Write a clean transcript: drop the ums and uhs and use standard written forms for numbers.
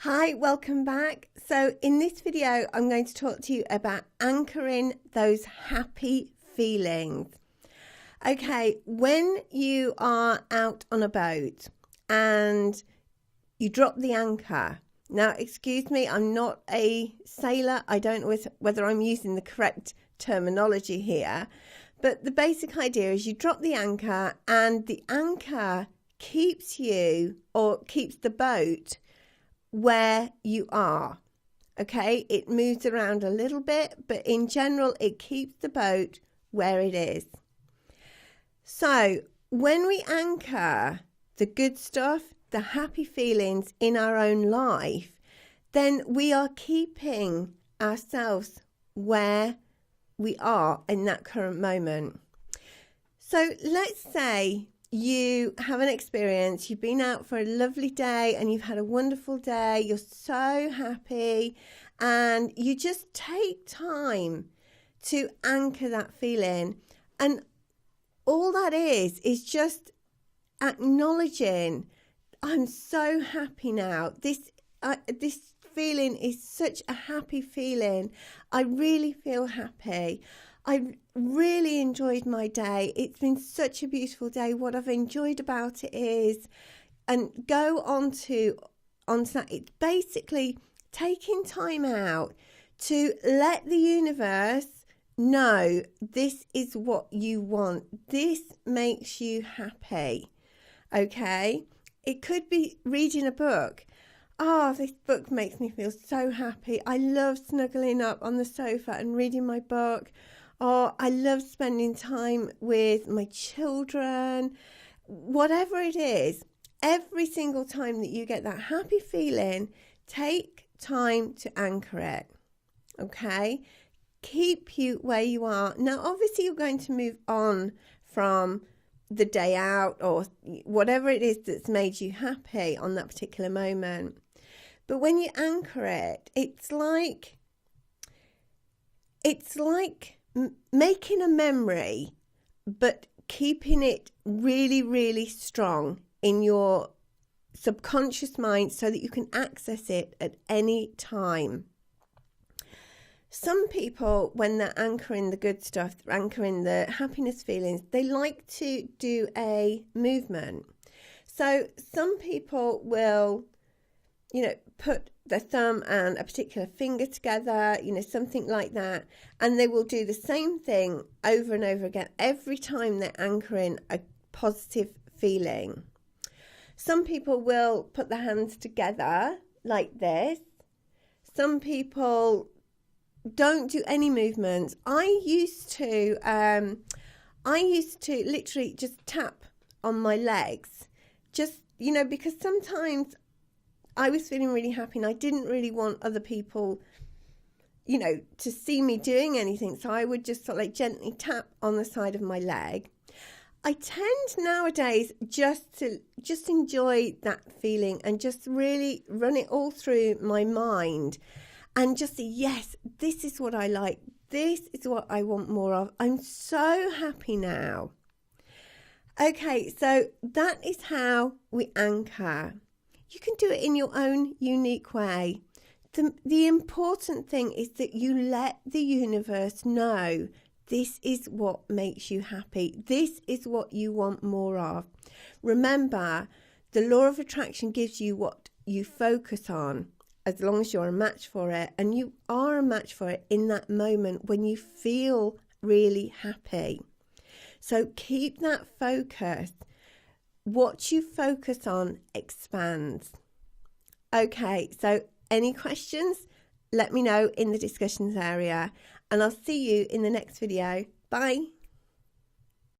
Hi, welcome back. So in this video, I'm going to talk to you about anchoring those happy feelings. Okay, when you are out on a boat and you drop the anchor. Now, excuse me, I'm not a sailor. I don't know whether I'm using the correct terminology here, but the basic idea is you drop the anchor and the anchor keeps you or keeps the boat where you are. Okay, it moves around a little bit, but in general it keeps the boat where it is. So when we anchor the good stuff, the happy feelings in our own life, then we are keeping ourselves where we are in that current moment. So let's say you have an experience, you've been out for a lovely day and you've had a wonderful day, you're so happy, and you just take time to anchor that feeling. And all that is just acknowledging, I'm so happy now. This feeling is such a happy feeling. I really feel happy. I really enjoyed my day. It's been such a beautiful day. What I've enjoyed about it is, and go on to that. It's basically taking time out to let the universe know this is what you want. This makes you happy. Okay? It could be reading a book. Oh, this book makes me feel so happy. I love snuggling up on the sofa and reading my book. Oh, I love spending time with my children. Whatever it is, every single time that you get that happy feeling, take time to anchor it. Okay? Keep you where you are. Now, obviously, you're going to move on from the day out or whatever it is that's made you happy on that particular moment. But when you anchor it, it's like making a memory, but keeping it really, really strong in your subconscious mind so that you can access it at any time. Some people, when they're anchoring the good stuff, they're anchoring the happiness feelings, they like to do a movement. So some people will, put their thumb and a particular finger together, something like that. And they will do the same thing over and over again every time they're anchoring a positive feeling. Some people will put their hands together like this. Some people don't do any movements. I used to literally just tap on my legs, just, because sometimes I was feeling really happy and I didn't really want other people, to see me doing anything. So I would just sort of gently tap on the side of my leg. I tend nowadays just to enjoy that feeling and just really run it all through my mind and just say, yes, this is what I like. This is what I want more of. I'm so happy now. Okay, so that is how we anchor. You can do it in your own unique way. The important thing is that you let the universe know this is what makes you happy. This is what you want more of. Remember, the law of attraction gives you what you focus on, as long as you're a match for it. And you are a match for it in that moment when you feel really happy. So keep that focus. What you focus on expands. Okay, so any questions? Let me know in the discussions area, and I'll see you in the next video. Bye.